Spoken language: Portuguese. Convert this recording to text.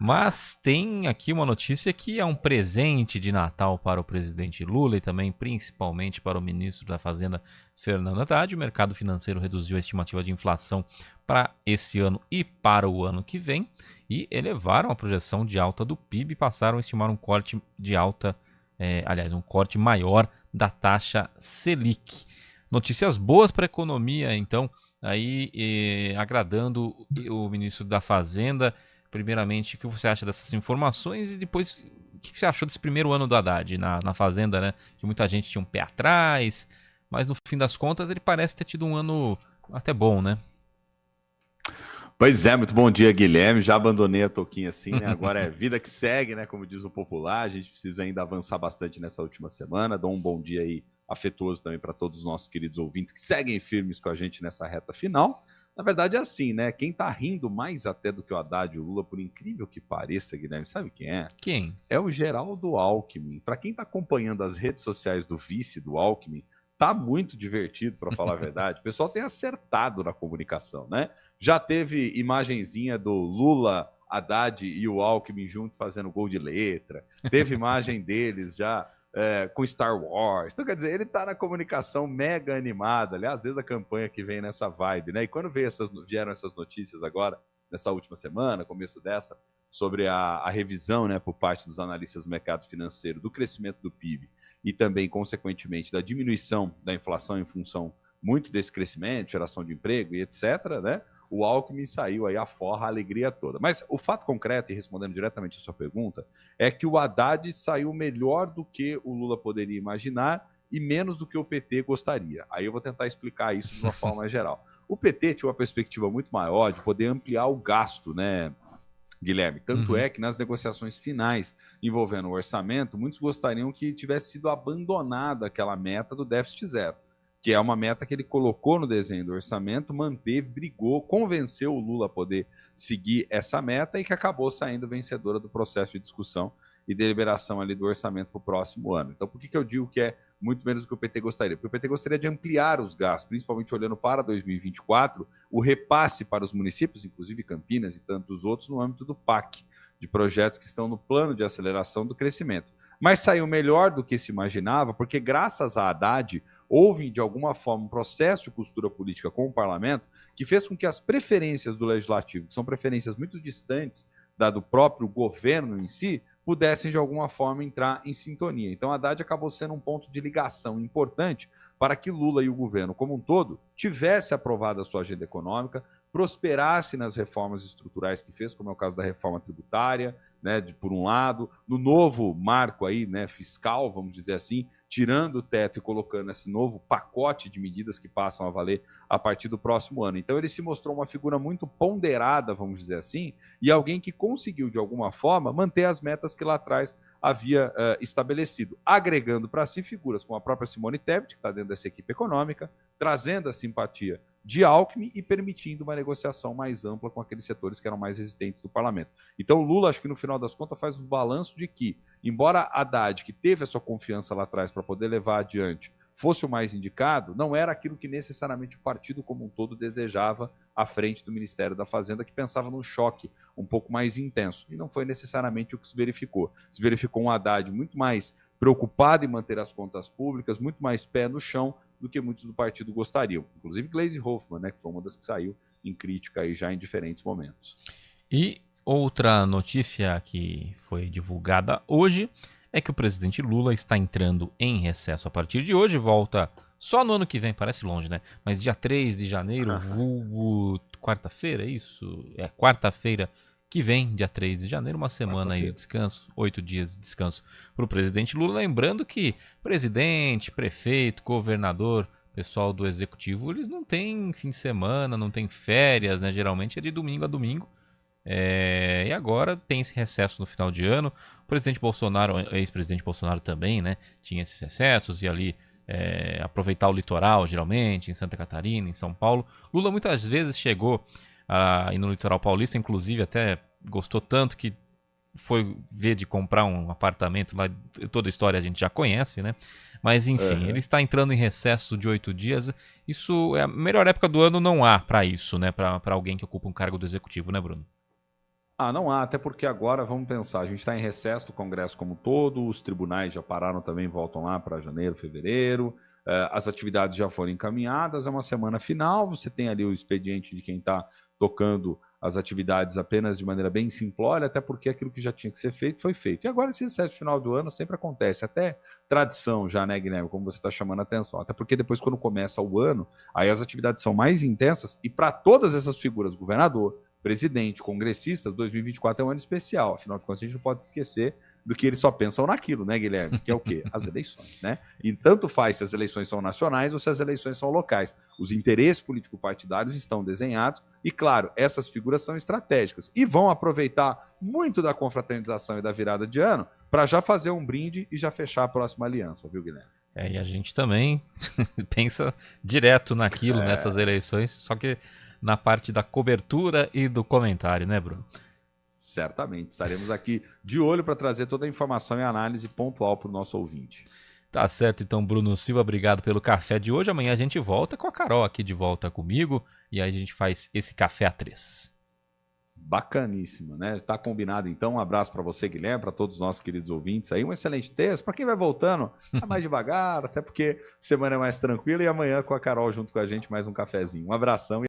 Mas tem aqui uma notícia que é um presente de Natal para o presidente Lula e também principalmente para o ministro da Fazenda, Fernando Haddad. O mercado financeiro reduziu a estimativa de inflação para esse ano e para o ano que vem e elevaram a projeção de alta do PIB, passaram a estimar um corte de alta, um corte maior da taxa Selic. Notícias boas para a economia, então, aí agradando o ministro da Fazenda. Primeiramente, o que você acha dessas informações e depois o que você achou desse primeiro ano do Haddad na Fazenda, né? Que muita gente tinha um pé atrás, mas no fim das contas ele parece ter tido um ano até bom, né? Pois é, muito bom dia, Guilherme. Já abandonei a toquinha assim, né? Agora é vida que segue, né? Como diz o popular. A gente precisa ainda avançar bastante nessa última semana. Dou um bom dia aí afetuoso também para todos os nossos queridos ouvintes que seguem firmes com a gente nessa reta final. Na verdade é assim, né? Quem tá rindo mais até do que o Haddad e o Lula, por incrível que pareça, Guilherme, sabe quem é? Quem? É o Geraldo Alckmin. Para quem tá acompanhando as redes sociais do vice do Alckmin, tá muito divertido, para falar a verdade. O pessoal tem acertado na comunicação, né? Já teve imagenzinha do Lula, Haddad e o Alckmin junto fazendo gol de letra. Teve imagem deles já com Star Wars. Então, quer dizer, ele tá na comunicação mega animada. Aliás, às vezes a campanha que vem nessa vibe, né? E quando vieram essas notícias agora, nessa última semana, começo dessa, sobre a revisão, né, por parte dos analistas do mercado financeiro do crescimento do PIB e também, consequentemente, da diminuição da inflação em função muito desse crescimento, geração de emprego e etc., né? O Alckmin saiu aí a alegria toda. Mas o fato concreto, e respondendo diretamente a sua pergunta, é que o Haddad saiu melhor do que o Lula poderia imaginar e menos do que o PT gostaria. Aí eu vou tentar explicar isso de uma forma mais geral. O PT tinha uma perspectiva muito maior de poder ampliar o gasto, né, Guilherme? Tanto é que nas negociações finais envolvendo o orçamento, muitos gostariam que tivesse sido abandonada aquela meta do déficit zero, que é uma meta que ele colocou no desenho do orçamento, manteve, brigou, convenceu o Lula a poder seguir essa meta e que acabou saindo vencedora do processo de discussão e deliberação ali do orçamento para o próximo ano. Então, por que eu digo que é muito menos do que o PT gostaria? Porque o PT gostaria de ampliar os gastos, principalmente olhando para 2024, o repasse para os municípios, inclusive Campinas e tantos outros, no âmbito do PAC, de projetos que estão no plano de aceleração do crescimento. Mas saiu melhor do que se imaginava, porque graças a Haddad, houve, de alguma forma, um processo de costura política com o parlamento que fez com que as preferências do legislativo, que são preferências muito distantes do próprio governo em si, pudessem, de alguma forma, entrar em sintonia. Então, Haddad acabou sendo um ponto de ligação importante para que Lula e o governo, como um todo, tivesse aprovado a sua agenda econômica, prosperasse nas reformas estruturais que fez, como é o caso da reforma tributária, né, por um lado, no novo marco aí, né, fiscal, vamos dizer assim, tirando o teto e colocando esse novo pacote de medidas que passam a valer a partir do próximo ano. Então ele se mostrou uma figura muito ponderada, vamos dizer assim, e alguém que conseguiu, de alguma forma, manter as metas que lá atrás havia estabelecido, agregando para si figuras como a própria Simone Tebet, que está dentro dessa equipe econômica, trazendo a simpatia de Alckmin e permitindo uma negociação mais ampla com aqueles setores que eram mais resistentes do parlamento. Então, o Lula, acho que no final das contas, faz um balanço de que, embora Haddad, que teve a sua confiança lá atrás para poder levar adiante, fosse o mais indicado, não era aquilo que necessariamente o partido como um todo desejava à frente do Ministério da Fazenda, que pensava num choque um pouco mais intenso. E não foi necessariamente o que se verificou. Se verificou um Haddad muito mais preocupado em manter as contas públicas, muito mais pé no chão do que muitos do partido gostariam. Inclusive Gleisi Hoffmann, né, que foi uma das que saiu em crítica aí já em diferentes momentos. E outra notícia que foi divulgada hoje é que o presidente Lula está entrando em recesso a partir de hoje, volta só no ano que vem, parece longe, né? Mas dia 3 de janeiro, vulgo quarta-feira, é isso? É quarta-feira que vem, dia 3 de janeiro, uma semana aí de descanso, 8 dias de descanso para o presidente Lula. Lembrando que presidente, prefeito, governador, pessoal do executivo, eles não têm fim de semana, não têm férias, né? Geralmente é de domingo a domingo. E agora tem esse recesso no final de ano. O presidente Bolsonaro, ex-presidente Bolsonaro também, né? Tinha esses recessos e ali aproveitar o litoral, geralmente, em Santa Catarina, em São Paulo. Lula muitas vezes chegou ir no litoral paulista, inclusive até gostou tanto que foi ver de comprar um apartamento lá. Toda a história a gente já conhece, né? Mas enfim, ele está entrando em recesso de 8 dias. Isso é a melhor época do ano, não há para isso, né? Para alguém que ocupa um cargo do executivo, né, Bruno? Não há, até porque agora, vamos pensar, a gente está em recesso do Congresso como um todo, os tribunais já pararam também, voltam lá para janeiro, fevereiro, as atividades já foram encaminhadas, é uma semana final, você tem ali o expediente de quem está tocando as atividades apenas de maneira bem simplória, até porque aquilo que já tinha que ser feito foi feito. E agora esse recesso final do ano sempre acontece, até tradição já, né, Guilherme, como você está chamando a atenção, até porque depois quando começa o ano, aí as atividades são mais intensas e para todas essas figuras, governador, presidente, congressistas, 2024 é um ano especial. Afinal de contas, a gente não pode esquecer do que eles só pensam naquilo, né, Guilherme? Que é o quê? As eleições, né? E tanto faz se as eleições são nacionais ou se as eleições são locais. Os interesses político-partidários estão desenhados e, claro, essas figuras são estratégicas e vão aproveitar muito da confraternização e da virada de ano para já fazer um brinde e já fechar a próxima aliança, viu, Guilherme? E a gente também pensa direto naquilo, nessas eleições, só que na parte da cobertura e do comentário, né, Bruno? Certamente. Estaremos aqui de olho para trazer toda a informação e análise pontual para o nosso ouvinte. Tá certo, então, Bruno Silva, obrigado pelo café de hoje. Amanhã a gente volta com a Carol aqui de volta comigo e aí a gente faz esse café a 3. Bacaníssima, né? Tá combinado, então. Um abraço para você, Guilherme, para todos os nossos queridos ouvintes aí. Um excelente texto. Para quem vai voltando, mais devagar, até porque semana é mais tranquila e amanhã com a Carol junto com a gente, mais um cafezinho. Um abração.